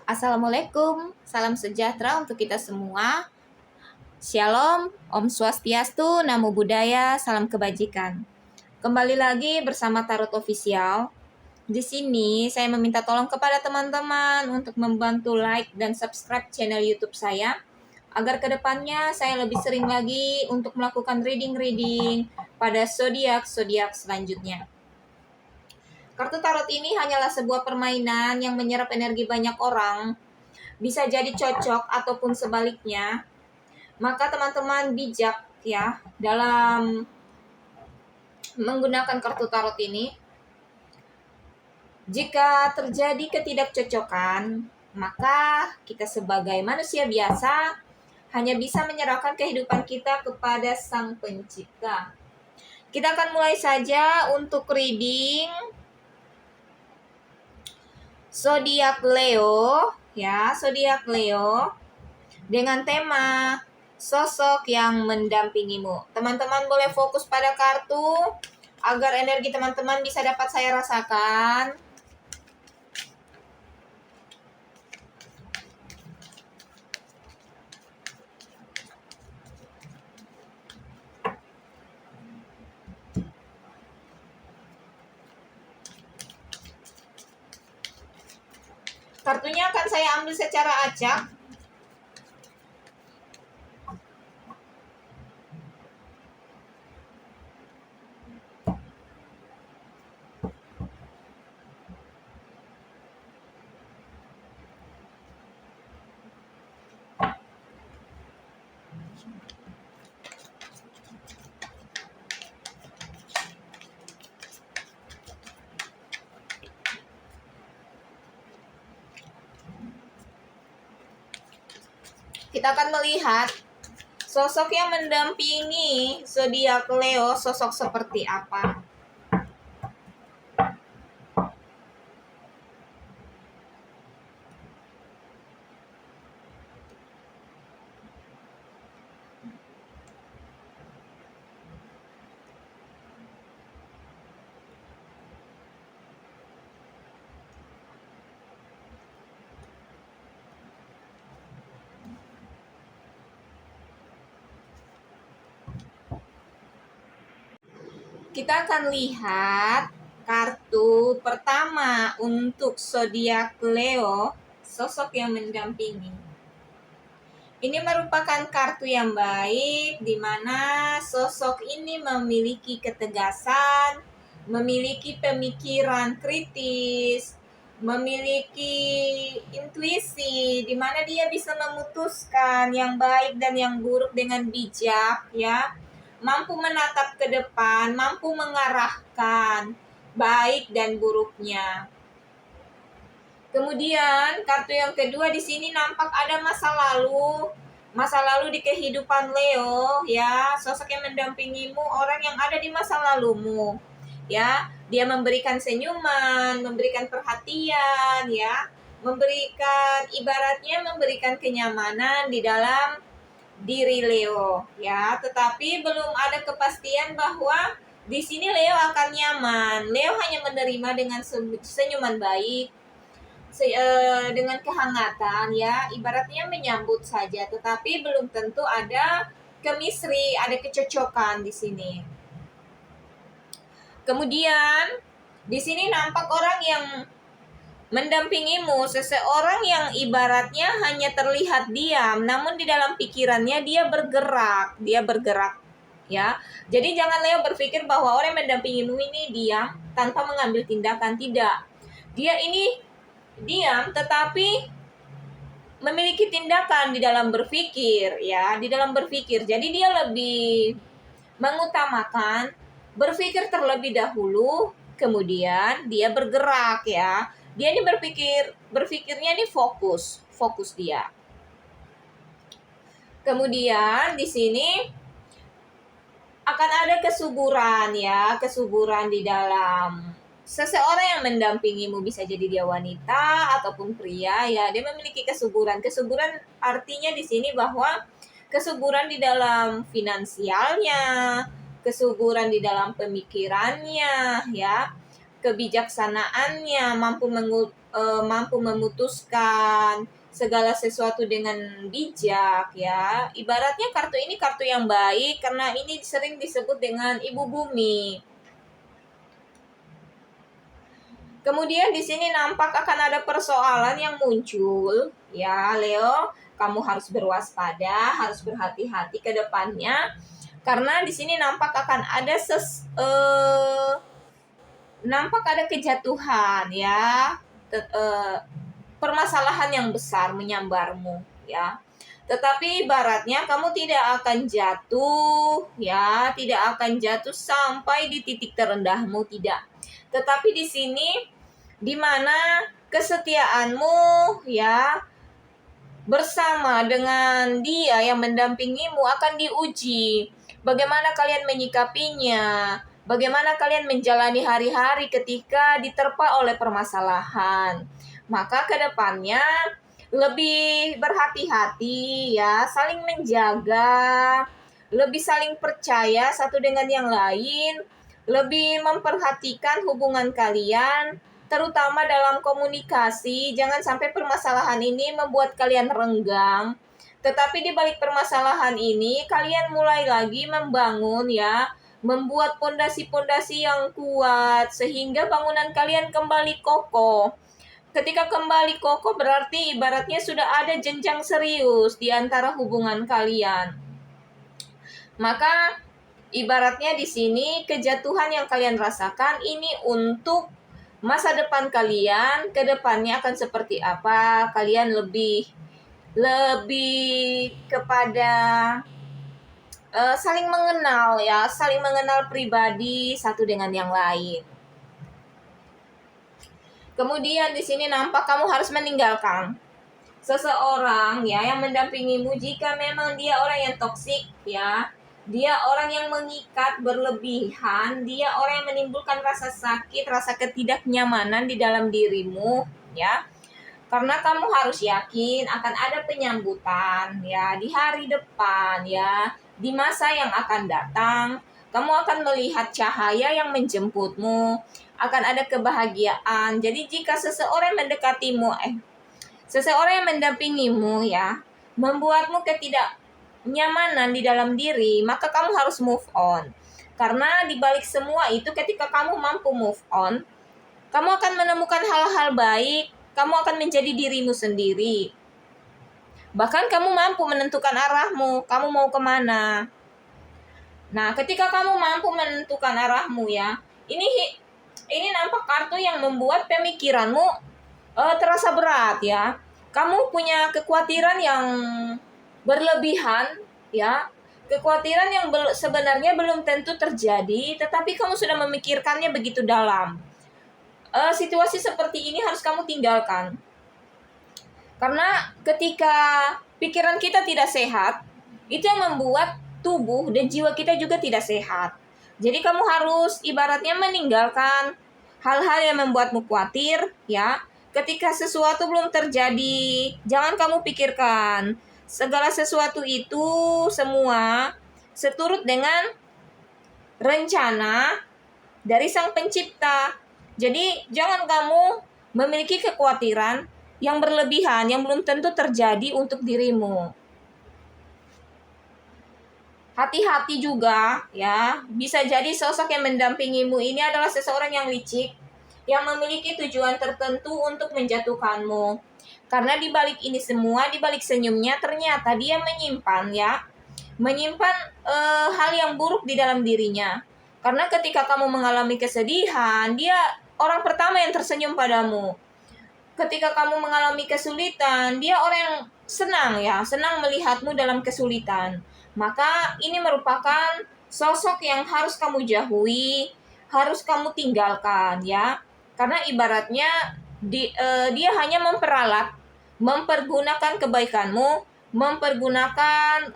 Assalamualaikum, salam sejahtera untuk kita semua. Shalom, Om Swastiastu, Namo Buddhaya, salam kebajikan. Kembali lagi bersama Tarot Official. Di sini saya meminta tolong kepada teman-teman untuk membantu like dan subscribe channel YouTube saya agar kedepannya saya lebih sering lagi untuk melakukan reading pada zodiak selanjutnya. Kartu tarot ini hanyalah sebuah permainan yang menyerap energi banyak orang, bisa jadi cocok ataupun sebaliknya. Maka teman-teman bijak ya dalam menggunakan kartu tarot ini. Jika terjadi ketidakcocokan, maka kita sebagai manusia biasa hanya bisa menyerahkan kehidupan kita kepada Sang Pencipta. Kita akan mulai saja untuk reading zodiak Leo ya, zodiak Leo dengan tema sosok yang mendampingimu. Teman-teman boleh fokus pada kartu agar energi teman-teman bisa dapat saya rasakan. Kartunya akan saya ambil secara acak. Kita akan melihat sosok yang mendampingi zodiak Leo, sosok seperti apa. Kita akan lihat kartu pertama untuk zodiak Leo, sosok yang mendampingi. Ini merupakan kartu yang baik di mana sosok ini memiliki ketegasan, memiliki pemikiran kritis, memiliki intuisi di mana dia bisa memutuskan yang baik dan yang buruk dengan bijak ya. Mampu menatap ke depan, mampu mengarahkan baik dan buruknya. Kemudian kartu yang kedua di sini nampak ada masa lalu di kehidupan Leo ya, sosok yang mendampingimu, orang yang ada di masa lalumu ya. Dia memberikan senyuman, memberikan perhatian ya, memberikan kenyamanan di dalam diri Leo ya, tetapi belum ada kepastian bahwa di sini Leo akan nyaman. Leo hanya menerima dengan senyuman baik, dengan kehangatan ya, ibaratnya menyambut saja, tetapi belum tentu ada chemistry, ada kecocokan di sini. Kemudian di sini nampak orang yang mendampingimu, seseorang yang ibaratnya hanya terlihat diam, namun di dalam pikirannya dia bergerak ya. Jadi jangan Leo berpikir bahwa orang yang mendampingimu ini diam tanpa mengambil tindakan, tidak. Dia ini diam tetapi memiliki tindakan di dalam berpikir ya, di dalam berpikir. Jadi dia lebih mengutamakan berpikir terlebih dahulu, kemudian dia bergerak ya. Dia ini berpikirnya ini fokus dia. Kemudian di sini akan ada kesuburan ya, kesuburan di dalam seseorang yang mendampingimu, bisa jadi dia wanita ataupun pria ya. Dia memiliki kesuburan. Kesuburan artinya di sini bahwa kesuburan di dalam finansialnya, kesuburan di dalam pemikirannya ya. kebijaksanaannya, mampu memutuskan segala sesuatu dengan bijak ya. Ibaratnya kartu ini kartu yang baik karena ini sering disebut dengan ibu bumi. Kemudian di sini nampak akan ada persoalan yang muncul ya Leo, kamu harus berwaspada, harus berhati-hati ke depannya karena di sini nampak akan ada nampak ada kejatuhan ya. Permasalahan yang besar menyambarmu ya. Tetapi ibaratnya kamu tidak akan jatuh ya, tidak akan jatuh sampai di titik terendahmu, tidak. Tetapi di sini di mana kesetiaanmu ya bersama dengan dia yang mendampingimu akan diuji. Bagaimana kalian menyikapinya? Bagaimana kalian menjalani hari-hari ketika diterpa oleh permasalahan? Maka ke depannya lebih berhati-hati ya, saling menjaga, lebih saling percaya satu dengan yang lain, lebih memperhatikan hubungan kalian, terutama dalam komunikasi. Jangan sampai permasalahan ini membuat kalian renggang. Tetapi di balik permasalahan ini, kalian mulai lagi membangun ya, membuat pondasi-pondasi yang kuat, sehingga bangunan kalian kembali kokoh. Ketika kembali kokoh berarti ibaratnya sudah ada jenjang serius di antara hubungan kalian. Maka ibaratnya di sini kejatuhan yang kalian rasakan ini untuk masa depan kalian, ke depannya akan seperti apa? Kalian lebih kepada saling mengenal ya, saling mengenal pribadi satu dengan yang lain. Kemudian di sini nampak kamu harus meninggalkan seseorang ya yang mendampingimu jika memang dia orang yang toksik ya. Dia orang yang mengikat berlebihan, dia orang yang menimbulkan rasa sakit, rasa ketidaknyamanan di dalam dirimu ya. Karena kamu harus yakin akan ada penyambutan ya di hari depan ya, di masa yang akan datang. Kamu akan melihat cahaya yang menjemputmu, akan ada kebahagiaan. Jadi jika seseorang mendekatimu, seseorang yang mendampingimu ya, membuatmu ketidaknyamanan di dalam diri, maka kamu harus move on. Karena di balik semua itu ketika kamu mampu move on, kamu akan menemukan hal-hal baik, kamu akan menjadi dirimu sendiri. Bahkan kamu mampu menentukan arahmu, kamu mau kemana. Nah, ketika kamu mampu menentukan arahmu ya, ini nampak kartu yang membuat pemikiranmu terasa berat ya. Kamu punya kekhawatiran yang berlebihan ya. Kekhawatiran yang sebenarnya belum tentu terjadi, tetapi kamu sudah memikirkannya begitu dalam. Situasi seperti ini harus kamu tinggalkan. Karena ketika pikiran kita tidak sehat, itu yang membuat tubuh dan jiwa kita juga tidak sehat. Jadi kamu harus ibaratnya meninggalkan hal-hal yang membuatmu khawatir ya. Ketika sesuatu belum terjadi, jangan kamu pikirkan. Segala sesuatu itu semua seturut dengan rencana dari Sang Pencipta. Jadi jangan kamu memiliki kekhawatiran yang berlebihan yang belum tentu terjadi untuk dirimu. Hati-hati juga ya, bisa jadi sosok yang mendampingimu ini adalah seseorang yang licik, yang memiliki tujuan tertentu untuk menjatuhkanmu. Karena di balik ini semua, di balik senyumnya ternyata dia menyimpan hal yang buruk di dalam dirinya. Karena ketika kamu mengalami kesedihan, dia orang pertama yang tersenyum padamu. Ketika kamu mengalami kesulitan, dia orang yang senang melihatmu dalam kesulitan. Maka ini merupakan sosok yang harus kamu jauhi, harus kamu tinggalkan ya. Karena ibaratnya dia hanya mempergunakan kebaikanmu, mempergunakan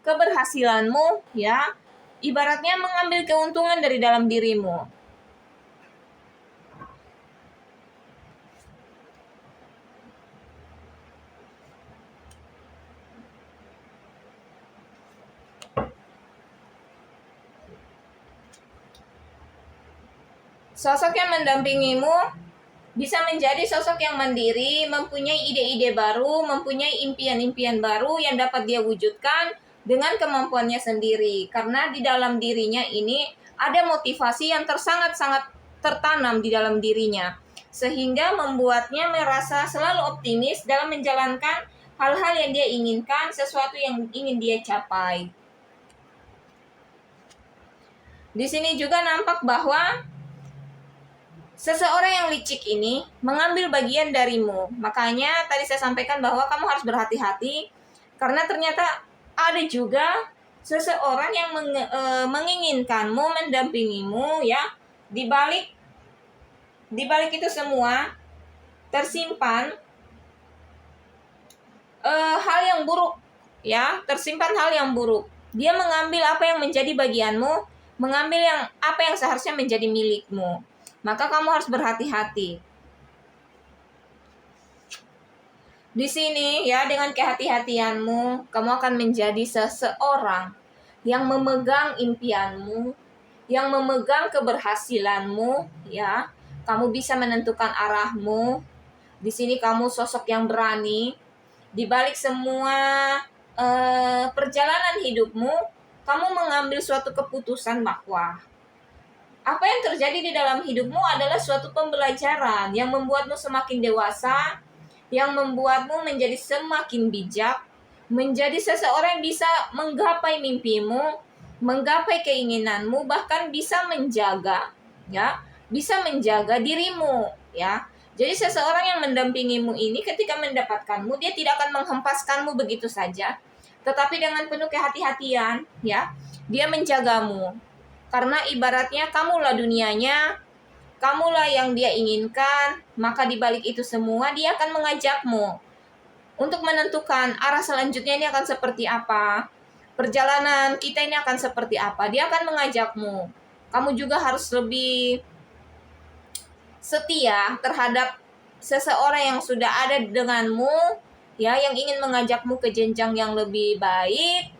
keberhasilanmu ya. Ibaratnya mengambil keuntungan dari dalam dirimu. Sosok yang mendampingimu bisa menjadi sosok yang mandiri, mempunyai ide-ide baru, mempunyai impian-impian baru yang dapat dia wujudkan dengan kemampuannya sendiri. Karena di dalam dirinya ini ada motivasi yang sangat-sangat tertanam di dalam dirinya, sehingga membuatnya merasa selalu optimis dalam menjalankan hal-hal yang dia inginkan, sesuatu yang ingin dia capai. Di sini juga nampak bahwa seseorang yang licik ini mengambil bagian darimu. Makanya tadi saya sampaikan bahwa kamu harus berhati-hati, karena ternyata ada juga seseorang yang menginginkanmu, mendampingimu, ya. Di balik itu semua tersimpan hal yang buruk, ya. Tersimpan hal yang buruk. Dia mengambil apa yang menjadi bagianmu, mengambil apa yang seharusnya menjadi milikmu. Maka kamu harus berhati-hati. Di sini ya, dengan kehati-hatianmu, kamu akan menjadi seseorang yang memegang impianmu, yang memegang keberhasilanmu, ya. Kamu bisa menentukan arahmu. Di sini kamu sosok yang berani. Di balik semua perjalanan hidupmu, kamu mengambil suatu keputusan bahwa apa yang terjadi di dalam hidupmu adalah suatu pembelajaran yang membuatmu semakin dewasa, yang membuatmu menjadi semakin bijak, menjadi seseorang yang bisa menggapai mimpimu, menggapai keinginanmu, bahkan bisa menjaga, ya, bisa menjaga dirimu, ya. Jadi seseorang yang mendampingimu ini ketika mendapatkanmu, dia tidak akan menghempaskanmu begitu saja, tetapi dengan penuh kehati-hatian, ya, dia menjagamu. Karena ibaratnya kamulah dunianya, kamulah yang dia inginkan, maka di balik itu semua dia akan mengajakmu untuk menentukan arah selanjutnya ini akan seperti apa. Perjalanan kita ini akan seperti apa. Dia akan mengajakmu. Kamu juga harus lebih setia terhadap seseorang yang sudah ada denganmu, ya, yang ingin mengajakmu ke jenjang yang lebih baik,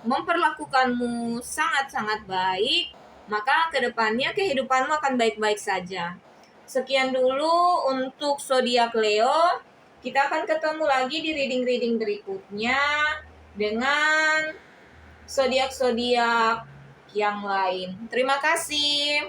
memperlakukanmu sangat-sangat baik, maka kedepannya kehidupanmu akan baik-baik saja. Sekian dulu untuk zodiak Leo. Kita akan ketemu lagi di reading-reading berikutnya dengan zodiak-zodiak yang lain. Terima kasih.